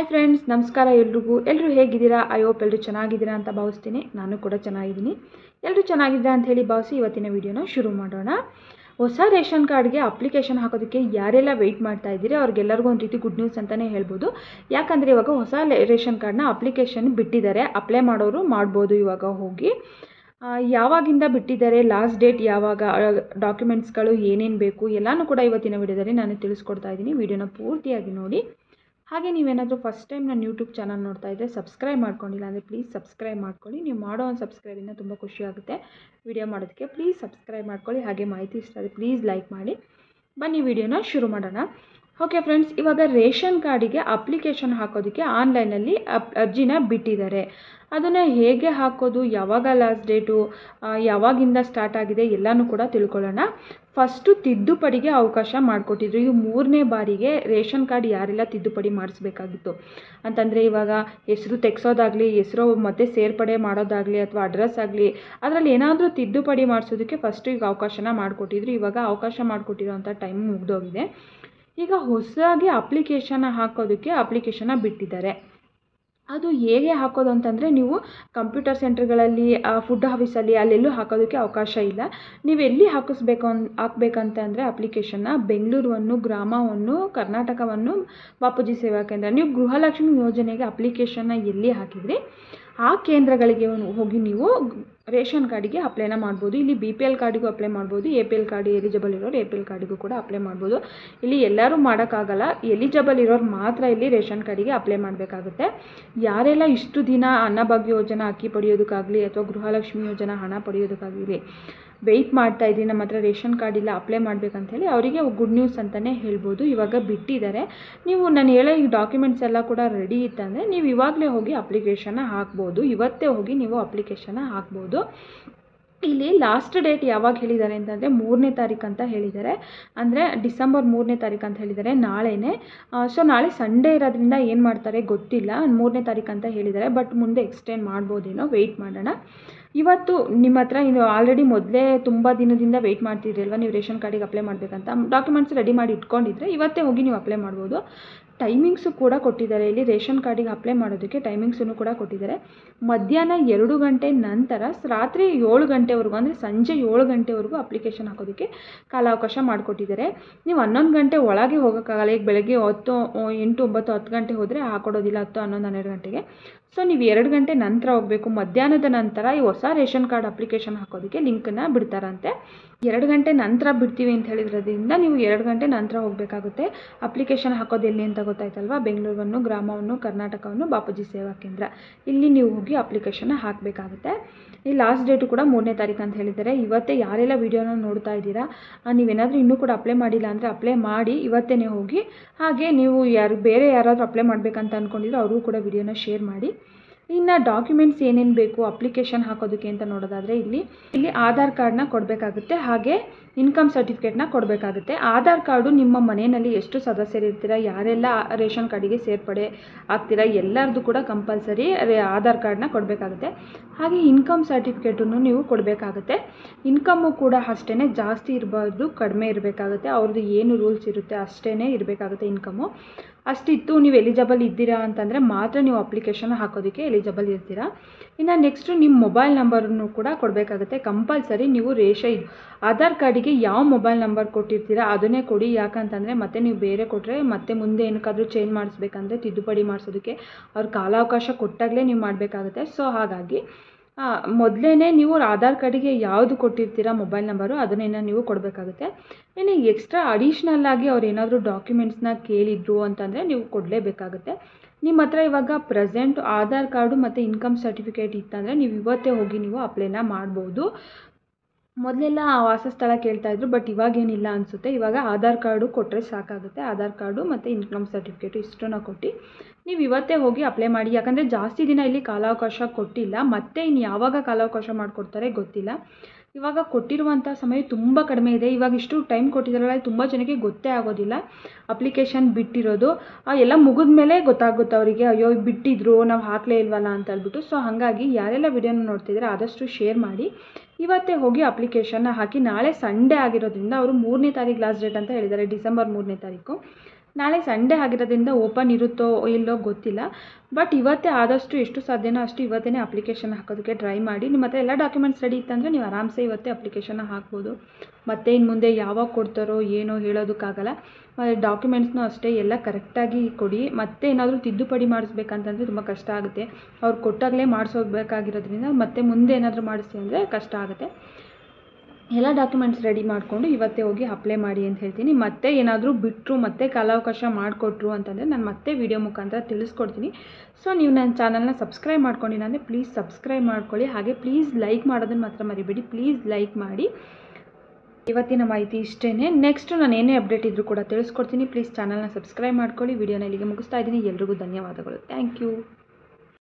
Hi friends, ನಮಸ್ಕಾರ ಎಲ್ರಿಗೂ. ಎಲ್ಲರೂ ಹೇಗಿದ್ದೀರಾ? ಐ ಹೋಪ್ ಎಲ್ಲರೂ ಚೆನ್ನಾಗಿದ್ದೀರಾ ಅಂತ ಭಾವಿಸ್ತೀನಿ. ನಾನು ಕೂಡ ಚೆನ್ನಾಗಿದ್ದೀನಿ. ಎಲ್ಲರೂ ಚೆನ್ನಾಗಿದ್ದೀರಾ ಅಂತ ಹೇಳಿ ಭಾವಿಸಿ ಇವತ್ತಿನ ವಿಡಿಯೋನ ಶುರು ಮಾಡೋಣ. ಹೊಸ ರೇಷನ್ ಕಾರ್ಡ್ಗೆ ಅಪ್ಲಿಕೇಶನ್ ಹಾಕೋದಕ್ಕೆ ಯಾರೆಲ್ಲ ವೆಯ್ಟ್ ಮಾಡ್ತಾ ಇದ್ದೀರಿ ಅವ್ರಿಗೆಲ್ಲರಿಗೂ ಒಂದು ರೀತಿ ಗುಡ್ ನ್ಯೂಸ್ ಅಂತಲೇ ಹೇಳ್ಬೋದು. ಯಾಕಂದರೆ ಇವಾಗ ಹೊಸ ರೇಷನ್ ಕಾರ್ಡ್ನ ಅಪ್ಲಿಕೇಶನ್ ಬಿಟ್ಟಿದ್ದಾರೆ. ಅಪ್ಲೈ ಮಾಡೋರು ಮಾಡ್ಬೋದು ಇವಾಗ ಹೋಗಿ. ಯಾವಾಗಿಂದ ಬಿಟ್ಟಿದ್ದಾರೆ, ಲಾಸ್ಟ್ ಡೇಟ್ ಯಾವಾಗ, ಡಾಕ್ಯುಮೆಂಟ್ಸ್ಗಳು ಏನೇನು ಬೇಕು ಎಲ್ಲನೂ ಕೂಡ ಇವತ್ತಿನ ವಿಡಿಯೋದಲ್ಲಿ ನಾನು ತಿಳಿಸ್ಕೊಡ್ತಾ ಇದ್ದೀನಿ. ವಿಡಿಯೋನ ಪೂರ್ತಿಯಾಗಿ ನೋಡಿ. ಹಾಗೆ ನೀವೇನಾದರೂ ಫಸ್ಟ್ ಟೈಮ್ ನನ್ನ ಯೂಟ್ಯೂಬ್ ಚಾನಲ್ ನೋಡ್ತಾ ಇದ್ದರೆ ಸಬ್ಸ್ಕ್ರೈಬ್ ಮಾಡ್ಕೊಂಡಿಲ್ಲ ಅಂದರೆ ಪ್ಲೀಸ್ ಸಬ್ಸ್ಕ್ರೈಬ್ ಮಾಡ್ಕೊಳ್ಳಿ. ನೀವು ಮಾಡೋ ಒಂದು ಸಬ್ಸ್ಕ್ರೈಬಿಂದ ತುಂಬ ಖುಷಿ ಆಗುತ್ತೆ ವಿಡಿಯೋ ಮಾಡೋದಕ್ಕೆ. ಪ್ಲೀಸ್ ಸಬ್ಸ್ಕ್ರೈಬ್ ಮಾಡ್ಕೊಳ್ಳಿ. ಹಾಗೆ ಮಾಹಿತಿ ಇಷ್ಟ ಆದರೆ ಪ್ಲೀಸ್ ಲೈಕ್ ಮಾಡಿ. ಬನ್ನಿ ವಿಡಿಯೋನ ಶುರು ಮಾಡೋಣ. ಓಕೆ ಫ್ರೆಂಡ್ಸ್, ಇವಾಗ ರೇಷನ್ ಕಾರ್ಡಿಗೆ ಅಪ್ಲಿಕೇಶನ್ ಹಾಕೋದಕ್ಕೆ ಆನ್ಲೈನಲ್ಲಿ ಅರ್ಜಿನ ಬಿಟ್ಟಿದ್ದಾರೆ. ಅದನ್ನು ಹೇಗೆ ಹಾಕೋದು, ಯಾವಾಗ ಲಾಸ್ಟ್ ಡೇಟು, ಯಾವಾಗಿಂದ ಸ್ಟಾರ್ಟ್ ಆಗಿದೆ ಎಲ್ಲನೂ ಕೂಡ ತಿಳ್ಕೊಳ್ಳೋಣ. ಫಸ್ಟು ತಿದ್ದುಪಡಿಗೆ ಅವಕಾಶ ಮಾಡಿಕೊಟ್ಟಿದ್ರು. ಇದು 3ನೇ ಬಾರಿಗೆ ರೇಷನ್ ಕಾರ್ಡ್ ಯಾರೆಲ್ಲ ತಿದ್ದುಪಡಿ ಮಾಡಿಸ್ಬೇಕಾಗಿತ್ತು ಅಂತಂದರೆ, ಇವಾಗ ಹೆಸರು ತೆಗೆಸೋದಾಗಲಿ, ಹೆಸರು ಮತ್ತೆ ಸೇರ್ಪಡೆ ಮಾಡೋದಾಗಲಿ ಅಥವಾ ಅಡ್ರೆಸ್ ಆಗಲಿ, ಅದರಲ್ಲಿ ಏನಾದರೂ ತಿದ್ದುಪಡಿ ಮಾಡಿಸೋದಕ್ಕೆ ಫಸ್ಟು ಈಗ ಅವಕಾಶನ ಮಾಡಿಕೊಟ್ಟಿದ್ರು. ಇವಾಗ ಅವಕಾಶ ಮಾಡಿಕೊಟ್ಟಿರೋಂಥ ಟೈಮ್ ಮುಗಿದೋಗಿದೆ. ಈಗ ಹೊಸದಾಗಿ ಅಪ್ಲಿಕೇಶನ್ ಹಾಕೋದಕ್ಕೆ ಅಪ್ಲಿಕೇಶನ್ನ ಬಿಟ್ಟಿದ್ದಾರೆ. ಅದು ಹೇಗೆ ಹಾಕೋದು ಅಂತಂದರೆ, ನೀವು ಕಂಪ್ಯೂಟರ್ ಸೆಂಟರ್ಗಳಲ್ಲಿ, ಫುಡ್ ಆಫೀಸಲ್ಲಿ ಅಲ್ಲೆಲ್ಲೂ ಹಾಕೋದಕ್ಕೆ ಅವಕಾಶ ಇಲ್ಲ. ನೀವು ಎಲ್ಲಿ ಹಾಕಬೇಕಂತಂದರೆ ಅಪ್ಲಿಕೇಶನ್ನ ಬೆಂಗಳೂರು 1, ಗ್ರಾಮ 1, ಕರ್ನಾಟಕ 1, ಬಾಪೂಜಿ ಸೇವಾ ಕೇಂದ್ರ. ನೀವು ಗೃಹಲಕ್ಷ್ಮಿ ಯೋಜನೆಗೆ ಅಪ್ಲಿಕೇಶನ್ನ ಎಲ್ಲಿ ಹಾಕಿದ್ರಿ ಆ ಕೇಂದ್ರಗಳಿಗೆ ಹೋಗಿ ನೀವು ರೇಷನ್ ಕಾರ್ಡಿಗೆ ಅಪ್ಲೈನ ಮಾಡ್ಬೋದು. ಇಲ್ಲಿ BPL ಕಾರ್ಡಿಗೂ ಅಪ್ಲೈ ಮಾಡ್ಬೋದು. APL ಕಾರ್ಡ್ ಎಲಿಜಿಬಲ್ ಇರೋರು APL ಕಾರ್ಡಿಗೂ ಕೂಡ ಅಪ್ಲೈ ಮಾಡ್ಬೋದು. ಇಲ್ಲಿ ಎಲ್ಲರೂ ಮಾಡೋಕ್ಕಾಗಲ್ಲ. ಎಲಿಜಿಬಲ್ ಇರೋರು ಮಾತ್ರ ಇಲ್ಲಿ ರೇಷನ್ ಕಾರ್ಡಿಗೆ ಅಪ್ಲೈ ಮಾಡಬೇಕಾಗುತ್ತೆ. ಯಾರೆಲ್ಲ ಇಷ್ಟು ದಿನ ಅನ್ನಭಾಗ್ಯ ಯೋಜನಾ ಅಕ್ಕಿ ಪಡೆಯೋದಕ್ಕಾಗಲಿ ಅಥವಾ ಗೃಹಲಕ್ಷ್ಮಿ ಯೋಜನಾ ಹಣ ಪಡೆಯೋದಕ್ಕಾಗಲಿ ವೆಯ್ಟ್ ಮಾಡ್ತಾ ಇದ್ದೀನಿ, ನಮ್ಮ ಹತ್ರ ರೇಷನ್ ಕಾರ್ಡ್ ಇಲ್ಲ, ಅಪ್ಲೈ ಮಾಡಬೇಕಂತೇಳಿ ಅವರಿಗೆ ಗುಡ್ ನ್ಯೂಸ್ ಅಂತಲೇ ಹೇಳ್ಬೋದು. ಇವಾಗ ಬಿಟ್ಟಿದ್ದಾರೆ. ನೀವು ನಾನು ಹೇಳೋ ಈ ಡಾಕ್ಯುಮೆಂಟ್ಸ್ ಎಲ್ಲ ಕೂಡ ರೆಡಿ ಇತ್ತಂದರೆ ನೀವು ಇವಾಗಲೇ ಹೋಗಿ ಅಪ್ಲಿಕೇಶನ್ನ ಹಾಕ್ಬೋದು. ಇವತ್ತೇ ಹೋಗಿ ನೀವು ಅಪ್ಲಿಕೇಶನ್ನ ಹಾಕ್ಬೋದು. ಇಲ್ಲಿ ಲಾಸ್ಟ್ ಡೇಟ್ ಯಾವಾಗ ಹೇಳಿದ್ದಾರೆ ಅಂತಂದರೆ 3ನೇ ತಾರೀಕು ಅಂತ ಹೇಳಿದ್ದಾರೆ. ಅಂದರೆ ಡಿಸೆಂಬರ್ 3ನೇ ತಾರೀಕು ಅಂತ ಹೇಳಿದ್ದಾರೆ, ನಾಳೆನೇ. ಸೊ ನಾಳೆ ಸಂಡೇ ಇರೋದ್ರಿಂದ ಏನು ಮಾಡ್ತಾರೆ ಗೊತ್ತಿಲ್ಲ. 3ನೇ ತಾರೀಕು ಅಂತ ಹೇಳಿದ್ದಾರೆ, ಬಟ್ ಮುಂದೆ ಎಕ್ಸ್ಟೆಂಡ್ ಮಾಡ್ಬೋದೇನೋ, ವೆಯ್ಟ್ ಮಾಡೋಣ. ಇವತ್ತು ನಿಮ್ಮ ಹತ್ರ ಇದು ಆಲ್ರೆಡಿ ಮೊದಲೇ ತುಂಬ ದಿನದಿಂದ ವೆಯ್ಟ್ ಮಾಡ್ತಿದ್ರಲ್ವ, ನೀವು ರೇಷನ್ ಕಾರ್ಡಿಗೆ ಅಪ್ಲೈ ಮಾಡಬೇಕಂತ ಡಾಕ್ಯುಮೆಂಟ್ಸ್ ರೆಡಿ ಮಾಡಿ ಇಟ್ಕೊಂಡಿದ್ರೆ ಇವತ್ತೇ ಹೋಗಿ ನೀವು ಅಪ್ಲೈ ಮಾಡ್ಬೋದು. ಟೈಮಿಂಗ್ಸು ಕೂಡ ಕೊಟ್ಟಿದ್ದಾರೆ. ಇಲ್ಲಿ ರೇಷನ್ ಕಾರ್ಡಿಗೆ ಅಪ್ಲೈ ಮಾಡೋದಕ್ಕೆ ಟೈಮಿಂಗ್ಸನ್ನು ಕೂಡ ಕೊಟ್ಟಿದ್ದಾರೆ. ಮಧ್ಯಾಹ್ನ 2 ಗಂಟೆ ನಂತರ ರಾತ್ರಿ 7 ಗಂಟೆವರೆಗೂ, ಅಂದರೆ ಸಂಜೆ 7 ಗಂಟೆವರೆಗೂ ಅಪ್ಲಿಕೇಶನ್ ಹಾಕೋದಕ್ಕೆ ಕಾಲಾವಕಾಶ ಮಾಡಿಕೊಟ್ಟಿದ್ದಾರೆ. ನೀವು 11 ಗಂಟೆ ಒಳಗೆ ಹೋಗೋಕ್ಕಾಗಲ್ಲ. ಈಗ ಬೆಳಗ್ಗೆ 8, 9, 10 ಗಂಟೆ ಹೋದರೆ ಹಾಕೊಡೋದಿಲ್ಲ. 10, 11, 12 ಗಂಟೆಗೆ. ಸೊ ನೀವು 2 ಗಂಟೆ ನಂತರ ಹೋಗಬೇಕು. ಮಧ್ಯಾಹ್ನದ ನಂತರ ಈ ಹೊಸ ರೇಷನ್ ಕಾರ್ಡ್ ಅಪ್ಲಿಕೇಶನ್ ಹಾಕೋದಕ್ಕೆ ಲಿಂಕನ್ನು ಬಿಡ್ತಾರಂತೆ. 2 ಗಂಟೆ ನಂತರ ಬಿಡ್ತೀವಿ ಅಂತ ಹೇಳಿದ್ರಿಂದ ನೀವು 2 ಗಂಟೆ ನಂತರ ಹೋಗಬೇಕಾಗುತ್ತೆ. ಅಪ್ಲಿಕೇಶನ್ ಹಾಕೋದು ಎಲ್ಲಿ ಅಂತ ಗೊತ್ತಾಯ್ತಲ್ವ, ಬೆಂಗಳೂರು 1, ಗ್ರಾಮ 1, ಕರ್ನಾಟಕ 1, ಬಾಪೂಜಿ ಸೇವಾ ಕೇಂದ್ರ. ಇಲ್ಲಿ ನೀವು ಹೋಗಿ ಅಪ್ಲಿಕೇಶನ್ನ ಹಾಕಬೇಕಾಗುತ್ತೆ. ಈ ಲಾಸ್ಟ್ ಡೇಟು ಕೂಡ 3ನೇ ತಾರೀಕು ಅಂತ ಹೇಳಿದ್ದಾರೆ. ಇವತ್ತೇ ಯಾರೆಲ್ಲ ವೀಡಿಯೋನ ನೋಡ್ತಾ ಇದ್ದೀರಾ, ನೀವೇನಾದರೂ ಇನ್ನೂ ಕೂಡ ಅಪ್ಲೈ ಮಾಡಿಲ್ಲ ಅಂದರೆ ಅಪ್ಲೈ ಮಾಡಿ ಇವತ್ತೇ ಹೋಗಿ. ಹಾಗೆ ನೀವು ಬೇರೆ ಯಾರಾದರೂ ಅಪ್ಲೈ ಮಾಡಬೇಕಂತ ಅಂದ್ಕೊಂಡಿದ್ರು ಅವ್ರಿಗೂ ಕೂಡ ವಿಡಿಯೋನ ಶೇರ್ ಮಾಡಿ. ಇನ್ನು ಡಾಕ್ಯುಮೆಂಟ್ಸ್ ಏನೇನು ಬೇಕು ಅಪ್ಲಿಕೇಶನ್ ಹಾಕೋದಕ್ಕೆ ಅಂತ ನೋಡೋದಾದರೆ ಇಲ್ಲಿ ಆಧಾರ್ ಕಾರ್ಡ್ನ ಕೊಡಬೇಕಾಗುತ್ತೆ. ಹಾಗೆ ಇನ್ಕಮ್ ಸರ್ಟಿಫಿಕೇಟ್ನ ಕೊಡಬೇಕಾಗುತ್ತೆ. ಆಧಾರ್ ಕಾರ್ಡು ನಿಮ್ಮ ಮನೆಯಲ್ಲಿ ಎಷ್ಟು ಸದಸ್ಯರಿರ್ತೀರ, ಯಾರೆಲ್ಲ ರೇಷನ್ ಕಾರ್ಡಿಗೆ ಸೇರ್ಪಡೆ ಆಗ್ತೀರಾ ಎಲ್ಲರದ್ದು ಕೂಡ ಕಂಪಲ್ಸರಿ ಆಧಾರ್ ಕಾರ್ಡ್ನ ಕೊಡಬೇಕಾಗುತ್ತೆ. ಹಾಗೆ ಇನ್ಕಮ್ ಸರ್ಟಿಫಿಕೇಟನ್ನು ನೀವು ಕೊಡಬೇಕಾಗುತ್ತೆ. ಇನ್ಕಮ್ಮು ಕೂಡ ಅಷ್ಟೇ, ಜಾಸ್ತಿ ಇರಬಾರ್ದು, ಕಡಿಮೆ ಇರಬೇಕಾಗುತ್ತೆ. ಅವ್ರದ್ದು ಏನು ರೂಲ್ಸ್ ಇರುತ್ತೆ ಅಷ್ಟೇ ಇರಬೇಕಾಗುತ್ತೆ ಇನ್ಕಮ್ಮು. ಅಷ್ಟಿತ್ತು ನೀವು ಎಲಿಜಿಬಲ್ ಇದ್ದೀರಾ ಅಂತಂದರೆ ಮಾತ್ರ ನೀವು ಅಪ್ಲಿಕೇಶನ್ ಹಾಕೋದಕ್ಕೆ ಎಲಿಜಿಬಲ್ ಇರ್ತೀರಾ. ಇನ್ನು ನೆಕ್ಸ್ಟು ನಿಮ್ಮ ಮೊಬೈಲ್ ನಂಬರನ್ನು ಕೂಡ ಕೊಡಬೇಕಾಗುತ್ತೆ ಕಂಪಲ್ಸರಿ. ನೀವು ಆಧಾರ್ ಕಾರ್ಡಿಗೆ ಯಾವ ಮೊಬೈಲ್ ನಂಬರ್ ಕೊಟ್ಟಿರ್ತೀರಾ ಅದನ್ನೇ ಕೊಡಿ. ಯಾಕಂತಂದರೆ ಮತ್ತೆ ನೀವು ಬೇರೆ ಕೊಟ್ಟರೆ ಮತ್ತೆ ಮುಂದೆ ಏನಕ್ಕಾದರೂ ಚೇಂಜ್ ಮಾಡಿಸ್ಬೇಕಂದ್ರೆ ತಿದ್ದುಪಡಿ ಮಾಡಿಸೋದಕ್ಕೆ ಅವ್ರ ಕಾಲಾವಕಾಶ ಕೊಟ್ಟಾಗಲೇ ನೀವು ಮಾಡಬೇಕಾಗುತ್ತೆ. ಸೊ ಹಾಗಾಗಿ ಮೊದಲೇ ನೀವು ಆಧಾರ್ ಕಾರ್ಡಿಗೆ ಯಾವುದು ಕೊಟ್ಟಿರ್ತೀರಾ ಮೊಬೈಲ್ ನಂಬರು ಅದನ್ನೇ ನೀವು ಕೊಡಬೇಕಾಗುತ್ತೆ. ಇನ್ನು ಎಕ್ಸ್ಟ್ರಾ ಅಡಿಷ್ನಲ್ಲಾಗಿ ಅವ್ರು ಏನಾದರೂ ಡಾಕ್ಯುಮೆಂಟ್ಸ್ನ ಕೇಳಿದ್ರು ಅಂತಂದರೆ ನೀವು ಕೊಡಲೇಬೇಕಾಗುತ್ತೆ. ನಿಮ್ಮ ಹತ್ರ ಇವಾಗ ಪ್ರೆಸೆಂಟ್ ಆಧಾರ್ ಕಾರ್ಡು ಮತ್ತು ಇನ್ಕಮ್ ಸರ್ಟಿಫಿಕೇಟ್ ಇತ್ತಂದರೆ ನೀವು ಇವತ್ತೇ ಹೋಗಿ ನೀವು ಅಪ್ಲೈನ ಮಾಡ್ಬೋದು. ಮೊದಲೆಲ್ಲ ವಾಸಸ್ಥಳ ಕೇಳ್ತಾಯಿದ್ರು, ಬಟ್ ಇವಾಗೇನಿಲ್ಲ ಅನಿಸುತ್ತೆ. ಇವಾಗ ಆಧಾರ್ ಕಾರ್ಡು ಕೊಟ್ಟರೆ ಸಾಕಾಗುತ್ತೆ. ಆಧಾರ್ ಕಾರ್ಡು ಮತ್ತು ಇನ್ಕಮ್ ಸರ್ಟಿಫಿಕೇಟು ಇಷ್ಟನ್ನು ಕೊಟ್ಟು ನೀವು ಇವತ್ತೇ ಹೋಗಿ ಅಪ್ಲೈ ಮಾಡಿ. ಯಾಕಂದರೆ ಜಾಸ್ತಿ ದಿನ ಇಲ್ಲಿ ಕಾಲಾವಕಾಶ ಕೊಟ್ಟಿಲ್ಲ. ಮತ್ತೆ ಇನ್ನು ಯಾವಾಗ ಕಾಲಾವಕಾಶ ಮಾಡಿಕೊಡ್ತಾರೆ ಗೊತ್ತಿಲ್ಲ. ಇವಾಗ ಕೊಟ್ಟಿರುವಂಥ ಸಮಯ ತುಂಬ ಕಡಿಮೆ ಇದೆ. ಇವಾಗ ಇಷ್ಟು ಟೈಮ್ ಕೊಟ್ಟಿದ್ದಾರಲ್ಲ, ತುಂಬ ಜನಕ್ಕೆ ಗೊತ್ತೇ ಆಗೋದಿಲ್ಲ ಅಪ್ಲಿಕೇಶನ್ ಬಿಟ್ಟಿರೋದು. ಎಲ್ಲ ಮುಗಿದ ಮೇಲೆ ಗೊತ್ತಾಗುತ್ತೆ ಅವರಿಗೆ, ಅಯ್ಯೋ ಬಿಟ್ಟಿದ್ರು ನಾವು ಹಾಕಲೇ ಇಲ್ವಲ್ಲ ಅಂತ ಹೇಳ್ಬಿಟ್ಟು. ಸೊ ಹಾಗಾಗಿ ಯಾರೆಲ್ಲ ವಿಡಿಯೋನ ನೋಡ್ತಿದ್ದಾರೆ ಆದಷ್ಟು ಶೇರ್ ಮಾಡಿ. ಇವತ್ತೇ ಹೋಗಿ ಅಪ್ಲಿಕೇಶನ್ನ ಹಾಕಿ. ನಾಳೆ ಸಂಡೇ ಆಗಿರೋದ್ರಿಂದ ಅವರು 3ನೇ ತಾರೀಕು ಲಾಸ್ಟ್ ಡೇಟ್ ಅಂತ ಹೇಳಿದ್ದಾರೆ, ಡಿಸೆಂಬರ್ 3ನೇ ತಾರೀಕು. ನಾಳೆ ಸಂಡೇ ಆಗಿರೋದ್ರಿಂದ ಓಪನ್ ಇರುತ್ತೋ ಇಲ್ಲೋ ಗೊತ್ತಿಲ್ಲ. ಬಟ್ ಇವತ್ತೇ ಆದಷ್ಟು ಎಷ್ಟು ಸಾಧ್ಯನೋ ಅಷ್ಟು ಇವತ್ತೇ ಅಪ್ಲಿಕೇಶನ್ ಹಾಕೋದಕ್ಕೆ ಟ್ರೈ ಮಾಡಿ. ನಿಮ್ಮ ಹತ್ರ ಎಲ್ಲ ಡಾಕ್ಯುಮೆಂಟ್ಸ್ ರೆಡಿ ಇತ್ತಂದರೆ ನೀವು ಆರಾಮ್ಸೆ ಇವತ್ತೇ ಅಪ್ಲಿಕೇಶನ್ನ ಹಾಕ್ಬೋದು. ಮತ್ತು ಇನ್ನು ಮುಂದೆ ಯಾವಾಗ ಕೊಡ್ತಾರೋ ಏನೋ ಹೇಳೋದಕ್ಕಾಗಲ್ಲ. ಡಾಕ್ಯುಮೆಂಟ್ಸ್ನೂ ಅಷ್ಟೇ ಎಲ್ಲ ಕರೆಕ್ಟಾಗಿ ಕೊಡಿ. ಮತ್ತೆ ಏನಾದರೂ ತಿದ್ದುಪಡಿ ಮಾಡಿಸ್ಬೇಕಂತಂದರೆ ತುಂಬ ಕಷ್ಟ ಆಗುತ್ತೆ. ಅವ್ರು ಕೊಟ್ಟಾಗಲೇ ಮಾಡಿಸೋಬೇಕಾಗಿರೋದ್ರಿಂದ ಮತ್ತೆ ಮುಂದೆ ಏನಾದರೂ ಮಾಡಿಸ್ತೀವಿ ಅಂದರೆ ಕಷ್ಟ ಆಗುತ್ತೆ. ಎಲ್ಲ ಡಾಕ್ಯುಮೆಂಟ್ಸ್ ರೆಡಿ ಮಾಡಿಕೊಂಡು ಇವತ್ತೇ ಹೋಗಿ ಅಪ್ಲೈ ಮಾಡಿ ಅಂತ ಹೇಳ್ತೀನಿ. ಮತ್ತೆ ಏನಾದರೂ ಬಿಟ್ಟರು ಮತ್ತೆ ಕಾಲಾವಕಾಶ ಮಾಡಿಕೊಟ್ರು ಅಂತಂದರೆ ನಾನು ಮತ್ತೆ ವಿಡಿಯೋ ಮುಖಾಂತರ ತಿಳಿಸ್ಕೊಡ್ತೀನಿ. ಸೊ ನೀವು ನನ್ನ ಚಾನಲ್ನ ಸಬ್ಸ್ಕ್ರೈಬ್ ಮಾಡ್ಕೊಂಡಿಲ್ಲ ಅಂದರೆ ಪ್ಲೀಸ್ ಸಬ್ಸ್ಕ್ರೈಬ್ ಮಾಡ್ಕೊಳ್ಳಿ. ಹಾಗೆ ಪ್ಲೀಸ್ ಲೈಕ್ ಮಾಡೋದನ್ನು ಮಾತ್ರ ಮರಿಬೇಡಿ. ಪ್ಲೀಸ್ ಲೈಕ್ ಮಾಡಿ. ಇವತ್ತಿನ ಮಾಹಿತಿ ಇಷ್ಟೇ. ನೆಕ್ಸ್ಟು ನಾನು ಏನೇ ಅಪ್ಡೇಟ್ ಇದ್ದರೂ ಕೂಡ ತಿಳಿಸ್ಕೊಡ್ತೀನಿ. ಪ್ಲೀಸ್ ಚಾನಲ್ನ ಸಬ್ಸ್ಕ್ರೈಬ್ ಮಾಡ್ಕೊಳ್ಳಿ. ವಿಡಿಯೋನ ಇಲ್ಲಿಗೆ ಮುಗಿಸ್ತಾ ಇದ್ದೀನಿ. ಎಲ್ರಿಗೂ ಧನ್ಯವಾದಗಳು. Thank you.